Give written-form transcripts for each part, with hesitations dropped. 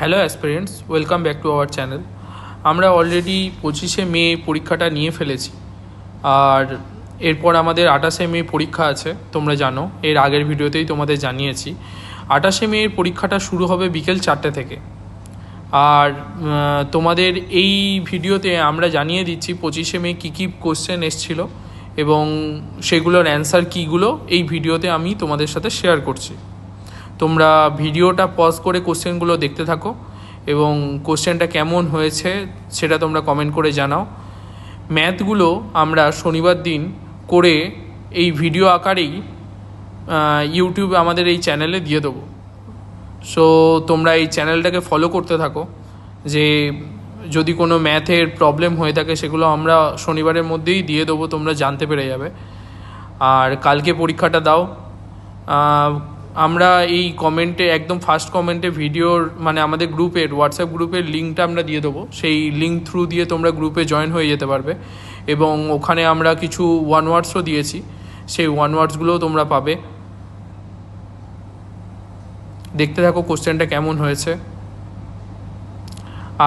Hello aspirants, welcome back to our channel. আমরা already 25শে মে পরীক্ষাটা নিয়ে ফেলেছি, আর এরপর আমাদের 28শে মে পরীক্ষা আছে। তোমরা জানো, এর আগের ভিডিওতেই তোমাদের জানিয়েছি 28শে মে এর পরীক্ষাটা শুরু হবে বিকেল 4টে থেকে। আর তোমাদের এই ভিডিওতে আমরা জানিয়ে দিচ্ছি 25শে মে কী কী কোশ্চেন এসেছিলো এবং সেগুলোর অ্যান্সার কীগুলো এই ভিডিওতে আমি তোমাদের সাথে শেয়ার করছি। তোমরা ভিডিওটা পজ করে কোশ্চেনগুলো দেখতে থাকো এবং কোশ্চেনটা কেমন হয়েছে সেটা তোমরা কমেন্ট করে জানাও। ম্যাথগুলো আমরা শনিবার দিন করে এই ভিডিও আকারেই ইউটিউবে আমাদের এই চ্যানেলে দিয়ে দেবো। সো তোমরা এই চ্যানেলটাকে ফলো করতে থাকো, যে যদি কোনো ম্যাথের প্রবলেম হয়ে থাকে সেগুলো আমরা শনিবারের মধ্যেই দিয়ে দেবো, তোমরা জানতে পেরে যাবে। আর কালকে পরীক্ষাটা দাও। আমরা এই কমেন্টে, একদম ফার্স্ট কমেন্টে ভিডিওর আমাদের গ্রুপের, হোয়াটসঅ্যাপ গ্রুপের লিঙ্কটা আমরা দিয়ে দেবো। সেই লিঙ্ক থ্রু দিয়ে তোমরা গ্রুপে জয়েন হয়ে যেতে পারবে এবং ওখানে আমরা কিছু ওয়ান ওয়ার্ডসও দিয়েছি, সেই ওয়ান ওয়ার্ডসগুলোও তোমরা পাবে। দেখতে থাকো কোশ্চেনটা কেমন হয়েছে।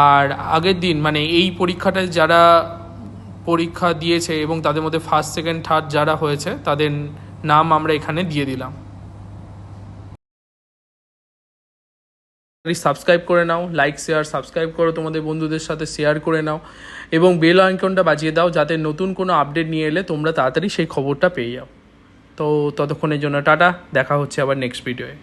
আর আগের দিন এই পরীক্ষাটায় যারা পরীক্ষা দিয়েছে এবং তাদের মধ্যে ফার্স্ট, সেকেন্ড, থার্ড যারা হয়েছে তাদের নাম আমরা এখানে দিয়ে দিলাম। সাবস্ক্রাইব করে নাও, লাইক শেয়ার সাবস্ক্রাইব করো, তোমাদের বন্ধুদের সাথে শেয়ার করে নাও এবং বেল আইকনটা বাজিয়ে দাও, যাতে নতুন কোনো আপডেট নিয়ে এলে তোমরা তাড়াতাড়ি সেই খবরটা পেয়ে যাও। তো ততক্ষণের জন্য টাটা, দেখা হচ্ছে আবার নেক্সট ভিডিওয়ে।